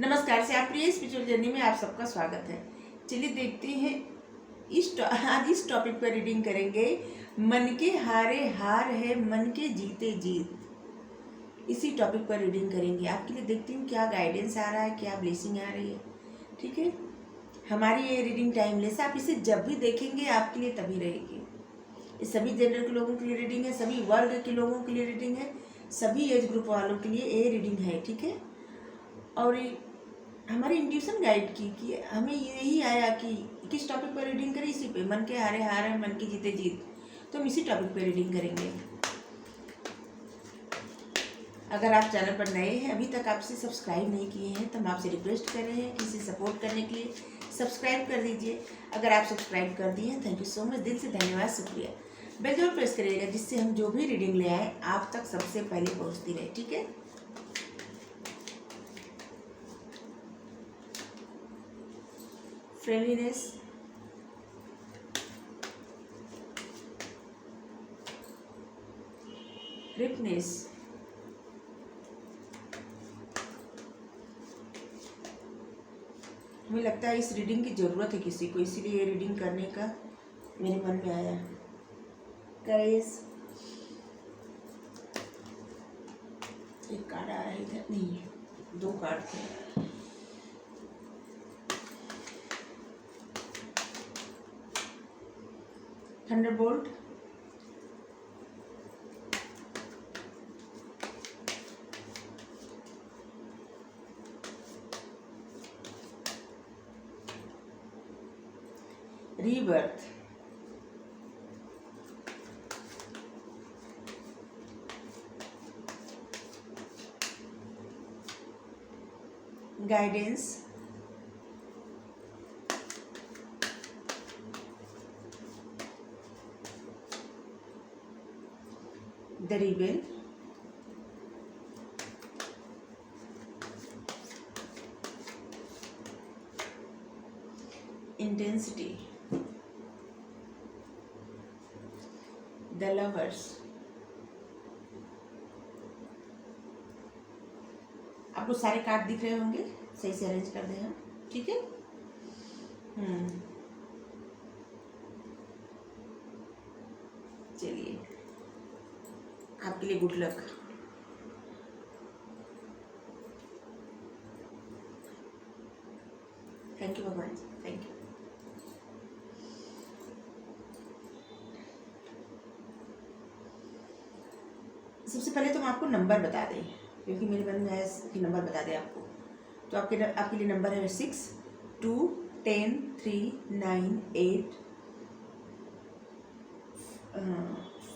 नमस्कार से आप प्रिय स्पिरिचुअल जर्नी में आप सबका स्वागत है। चलिए देखते हैं आज इस टॉपिक पर रीडिंग करेंगे। मन के हारे हार है, मन के जीते जीत। इसी टॉपिक पर रीडिंग करेंगे। आपके लिए देखती हूँ क्या गाइडेंस आ रहा है, क्या ब्लेसिंग आ रही है। ठीक है, हमारी ये रीडिंग टाइमलेस है। आप इसे जब भी देखेंगे आपके लिए तभी रहेगी। ये सभी जेंडर के लोगों के लिए रीडिंग है, सभी वर्ग के लोगों के लिए रीडिंग है, सभी एज ग्रुप वालों के लिए ये रीडिंग है। ठीक है, और हमारी इंट्यूशन गाइड की कि हमें यही आया कि किस टॉपिक पर रीडिंग करें। इसी पे मन के हारे हार है, मन के जीते जीत, तो हम इसी टॉपिक पर रीडिंग करेंगे। अगर आप चैनल पर नए हैं, अभी तक आपसे सब्सक्राइब नहीं किए हैं, तो हम आपसे रिक्वेस्ट कर रहे हैं कि इसे सपोर्ट करने के लिए सब्सक्राइब कर दीजिए। अगर आप सब्सक्राइब कर दिए हैं, थैंक यू सो मच, दिल से धन्यवाद, शुक्रिया। बेल जरूर प्रेस करिएगा, जिससे हम जो भी रीडिंग ले आए आप तक सबसे पहले पहुँचती रहे। ठीक है, फ्रेंडलीनेस, रिपनेस, हमें लगता है इस रीडिंग की ज़रूरत है किसी को, इसीलिए ये रीडिंग करने का मेरे मन में आया। करेज, एक कार्ड आ रहा है इधर, नहीं दो कार्ड थे। Thunderbolt, rebirth, guidance, the rebel, intensity, the lovers. आपको सारे कार्ड दिख रहे होंगे, सही से अरेंज कर दें हम। ठीक है, चलिए आपके लिए गुड लक। थैंक यू भगवान जी, थैंक यू। सबसे पहले तो हम आपको नंबर बता दें, क्योंकि मेरे मन में है कि नंबर बता दें आपको। तो आपके लिए नंबर है 6, 2, 10, 3, 9, 8,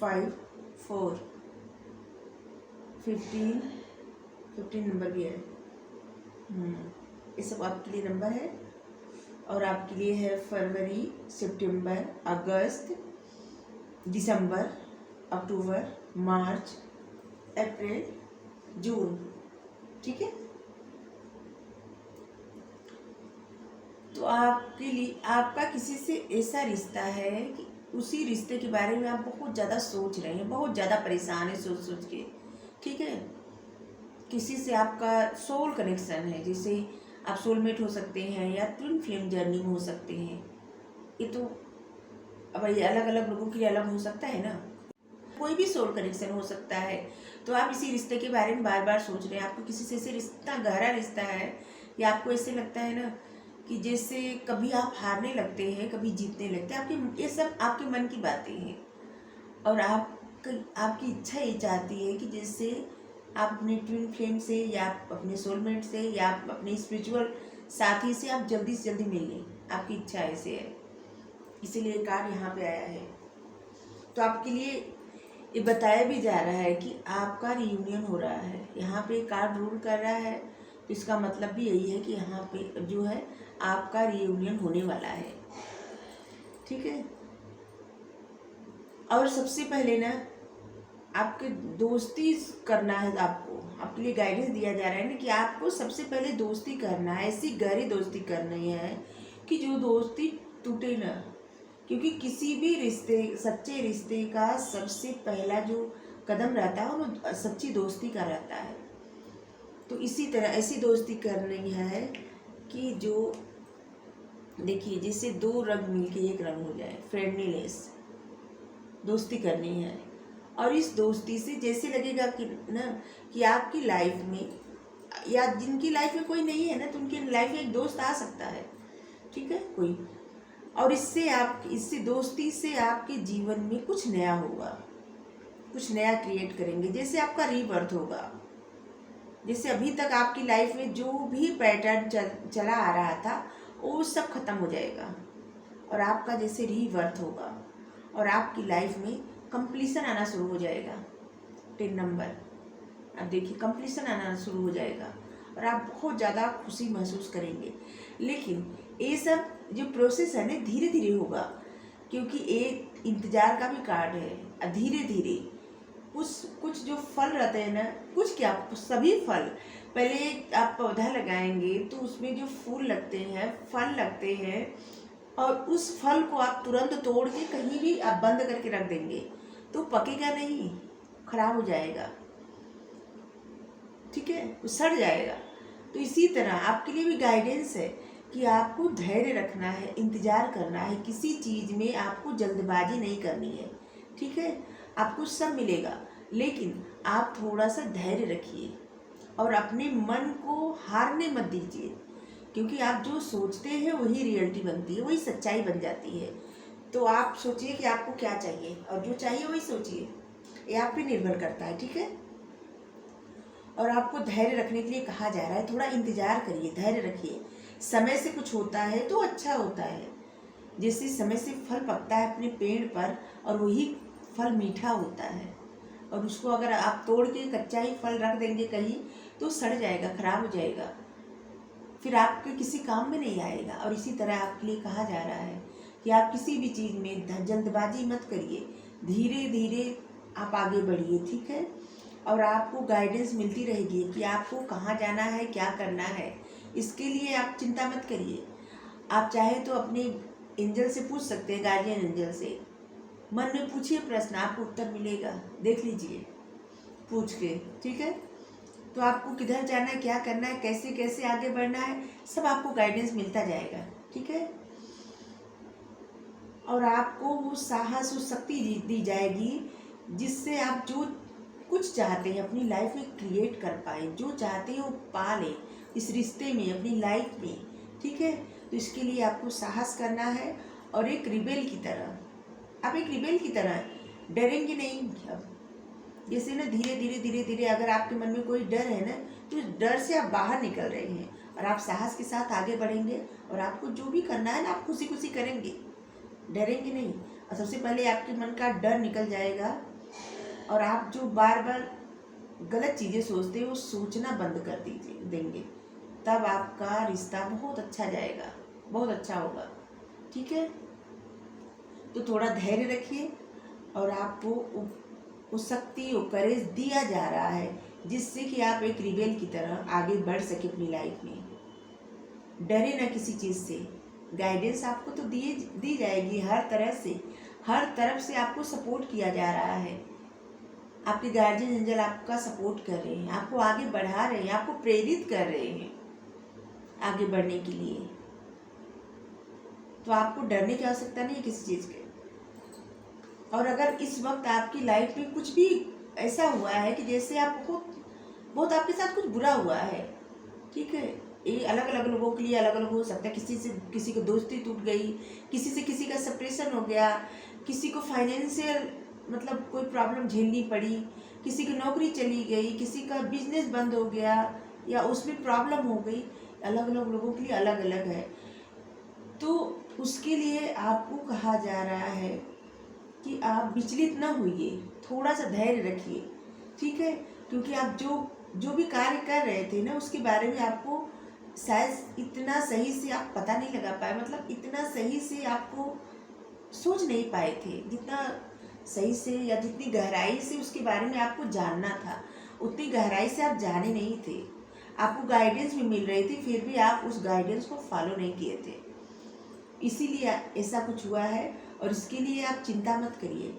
5, 4, 15 नंबर भी है। ये सब आपके लिए नंबर है। और आपके लिए है फरवरी, सितंबर, अगस्त, दिसंबर, अक्टूबर, मार्च, अप्रैल, जून। ठीक है, तो आपके लिए आपका किसी से ऐसा रिश्ता है कि उसी रिश्ते के बारे में आप बहुत ज़्यादा सोच रहे हैं, बहुत ज़्यादा परेशान है सोच सोच के। ठीक है, किसी से आपका सोल कनेक्शन है, जिसे आप सोलमेट हो सकते हैं या ट्विन फ्लेम जर्नी में हो सकते हैं। ये तो अब ये अलग अलग लोगों के लिए अलग हो सकता है ना, कोई भी सोल कनेक्शन हो सकता है। तो आप इसी रिश्ते के बारे में बार बार सोच रहे हैं, आपको किसी से ऐसे रिश्ता, गहरा रिश्ता है, या आपको ऐसे लगता है ना कि जैसे कभी आप हारने लगते हैं, कभी जीतने लगते हैं। आपके ये सब आपके मन की बातें हैं, और आपकी इच्छा ये चाहती है कि जैसे आप अपने ट्विन फ्लेम से, या आप अपने सोलमेट से, या आप अपने स्पिरिचुअल साथी से आप जल्दी से जल्दी मिल लें। आपकी इच्छा ऐसे है, इसीलिए कार्ड यहाँ पे आया है। तो आपके लिए ये बताया भी जा रहा है कि आपका रियूनियन हो रहा है। यहाँ पे कार्ड रूल कर रहा है, तो इसका मतलब भी यही है कि यहाँ पे जो है आपका रियूनियन होने वाला है। ठीक है, और सबसे पहले ना आपके दोस्ती करना है। आपके लिए गाइडेंस दिया जा रहा है ना कि आपको सबसे पहले दोस्ती करना है, ऐसी गहरी दोस्ती करनी है कि जो दोस्ती टूटे ना। क्योंकि किसी भी रिश्ते, सच्चे रिश्ते का सबसे पहला जो कदम रहता है वो सच्ची दोस्ती का रहता है। तो इसी तरह ऐसी दोस्ती करनी है कि जो देखिए जैसे दो रंग मिलके एक रंग हो जाए, फ्रेंडलीनेस दोस्ती करनी है। और इस दोस्ती से जैसे लगेगा कि ना कि आपकी लाइफ में या जिनकी लाइफ में कोई नहीं है ना, तो उनकी लाइफ में एक दोस्त आ सकता है, ठीक है, कोई। और इससे दोस्ती से आपके जीवन में कुछ नया होगा, कुछ नया क्रिएट करेंगे। जैसे आपका रीबर्थ होगा, जैसे अभी तक आपकी लाइफ में जो भी पैटर्न चला आ रहा था वो सब खत्म हो जाएगा, और आपका जैसे रीबर्थ होगा और आपकी लाइफ में कंप्लीशन आना शुरू हो जाएगा। 10 नंबर, अब देखिए कंप्लीशन आना शुरू हो जाएगा और आप बहुत ज़्यादा खुशी महसूस करेंगे। लेकिन ये सब जो प्रोसेस है ना धीरे धीरे होगा, क्योंकि एक इंतज़ार का भी कार्ड है। धीरे धीरे कुछ जो फल रहते हैं ना, कुछ क्या सभी फल, पहले आप पौधा लगाएंगे तो उसमें जो फूल लगते हैं, फल लगते हैं, और उस फल को आप तुरंत तोड़ के कहीं भी आप बंद करके रख देंगे तो पकेगा नहीं, खराब हो जाएगा, ठीक है, वो सड़ जाएगा। तो इसी तरह आपके लिए भी गाइडेंस है कि आपको धैर्य रखना है, इंतज़ार करना है, किसी चीज़ में आपको जल्दबाजी नहीं करनी है, ठीक है। आपको सब मिलेगा, लेकिन आप थोड़ा सा धैर्य रखिए और अपने मन को हारने मत दीजिए, क्योंकि आप जो सोचते हैं वही रियलिटी बनती है, वही सच्चाई बन जाती है। तो आप सोचिए कि आपको क्या चाहिए, और जो चाहिए वही सोचिए, ये आप पे निर्भर करता है, ठीक है। और आपको धैर्य रखने के लिए कहा जा रहा है, थोड़ा इंतज़ार करिए, धैर्य रखिए। समय से कुछ होता है तो अच्छा होता है। जैसे समय से फल पकता है अपने पेड़ पर और वही फल मीठा होता है, और उसको अगर आप तोड़ के कच्चा ही फल रख देंगे कहीं तो सड़ जाएगा, खराब हो जाएगा, फिर आपके किसी काम में नहीं आएगा। और इसी तरह आपके लिए कहा जा रहा है कि आप किसी भी चीज़ में जल्दबाजी मत करिए, धीरे धीरे आप आगे बढ़िए, ठीक है। और आपको गाइडेंस मिलती रहेगी कि आपको कहाँ जाना है, क्या करना है, इसके लिए आप चिंता मत करिए। आप चाहे तो अपने एंजल से पूछ सकते हैं, गार्जियन एंजल से मन में पूछिए प्रश्न, आपको उत्तर मिलेगा, देख लीजिए पूछ के, ठीक है। तो आपको किधर जाना है, क्या करना है, कैसे कैसे आगे बढ़ना है, सब आपको गाइडेंस मिलता जाएगा, ठीक है। और आपको वो साहस, वो शक्ति दी जाएगी जिससे आप जो कुछ चाहते हैं अपनी लाइफ में क्रिएट कर पाए, जो चाहते हैं वो पा लें इस रिश्ते में, अपनी लाइफ में, ठीक है। तो इसके लिए आपको साहस करना है, और एक रिबेल की तरह, आप एक रिबेल की तरह डरेंगे नहीं। अब जैसे ना धीरे धीरे धीरे धीरे अगर आपके मन में कोई डर है ना, तो उस डर से आप बाहर निकल रहे हैं और आप साहस के साथ आगे बढ़ेंगे, और आपको जो भी करना है ना आप खुशी खुशी करेंगे, डरेंगे नहीं। और सबसे पहले आपके मन का डर निकल जाएगा, और आप जो बार बार गलत चीज़ें सोचते हैं वो सोचना बंद कर देंगे, तब आपका रिश्ता बहुत अच्छा जाएगा, बहुत अच्छा होगा, ठीक है। तो थोड़ा धैर्य रखिए, और आपको वो शक्ति, वो करेज दिया जा रहा है जिससे कि आप एक रिबेल की तरह आगे बढ़ सके अपनी लाइफ में। डरे ना किसी चीज़ से, गाइडेंस आपको तो दी जाएगी हर तरह से, हर तरफ से आपको सपोर्ट किया जा रहा है। आपके गार्जियन एंजल आपका सपोर्ट कर रहे हैं, आपको आगे बढ़ा रहे हैं, आपको प्रेरित कर रहे हैं आगे बढ़ने के लिए। तो आपको डरने की आवश्यकता नहीं है किसी चीज़ के। और अगर इस वक्त आपकी लाइफ में कुछ भी ऐसा हुआ है कि जैसे आप बहुत आपके साथ कुछ बुरा हुआ है, ठीक है, ये अलग अलग लोगों के लिए अलग अलग हो सकता है। किसी को दोस्ती टूट गई, किसी से किसी का सेपरेशन हो गया, किसी को फाइनेंशियल मतलब कोई प्रॉब्लम झेलनी पड़ी, किसी की नौकरी चली गई, किसी का बिजनेस बंद हो गया या उसमें प्रॉब्लम हो गई, अलग अलग लोगों के लिए अलग अलग है। तो उसके लिए आपको कहा जा रहा है कि आप विचलित न होइए, थोड़ा सा धैर्य रखिए, ठीक है। क्योंकि आप जो भी कार्य कर रहे थे ना उसके बारे में आपको शायद इतना सही से आप पता नहीं लगा पाए, मतलब इतना सही से आपको सोच नहीं पाए थे, जितना सही से या जितनी गहराई से उसके बारे में आपको जानना था उतनी गहराई से आप जाने नहीं थे। आपको गाइडेंस भी मिल रही थी, फिर भी आप उस गाइडेंस को फॉलो नहीं किए थे, इसीलिए ऐसा कुछ हुआ है। और इसके लिए आप चिंता मत करिए,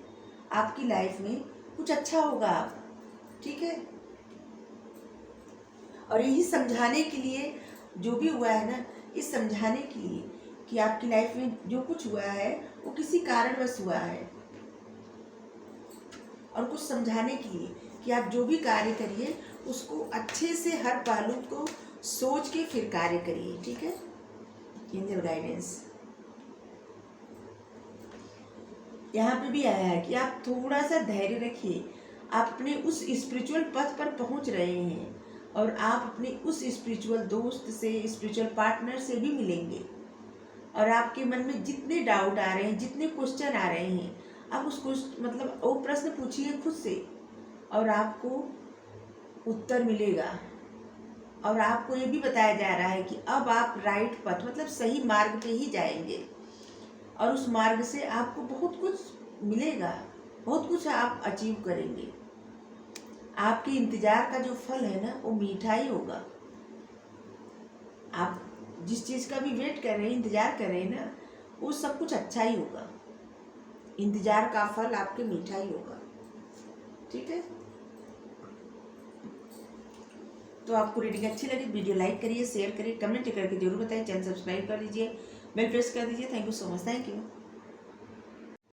आपकी लाइफ में कुछ अच्छा होगा आप, ठीक है। और यही समझाने के लिए जो भी हुआ है ना, इस समझाने के लिए कि आपकी लाइफ में जो कुछ हुआ है वो किसी कारणवश हुआ है, और कुछ समझाने के लिए कि आप जो भी कार्य करिए उसको अच्छे से हर पहलू को सोच के फिर कार्य करिए। ठीक है, एंजल गाइडेंस यहाँ पे भी आया है कि आप थोड़ा सा धैर्य रखिए। आप अपने उस स्पिरिचुअल पथ पर पहुँच रहे हैं और आप अपने उस स्पिरिचुअल दोस्त से, स्पिरिचुअल पार्टनर से भी मिलेंगे, और आपके मन में जितने डाउट आ रहे हैं, जितने क्वेश्चन आ रहे हैं, आप उसको मतलब वो प्रश्न पूछिए खुद से, और आपको उत्तर मिलेगा। और आपको ये भी बताया जा रहा है कि अब आप राइट पथ मतलब सही मार्ग पे ही जाएंगे, और उस मार्ग से आपको बहुत कुछ मिलेगा, बहुत कुछ आप अचीव करेंगे। आपके इंतजार का जो फल है ना वो मीठा ही होगा। आप जिस चीज़ का भी वेट कर रहे हैं, इंतजार कर रहे हैं ना, वो सब कुछ अच्छा ही होगा। इंतजार का फल आपके मीठा ही होगा। ठीक है, तो आपको रीडिंग अच्छी लगी, वीडियो लाइक करिए, शेयर करिए, कमेंट करके जरूर बताइए, चैनल सब्सक्राइब कर लीजिए, बेल प्रेस कर दीजिए। Thank you so much, thank you.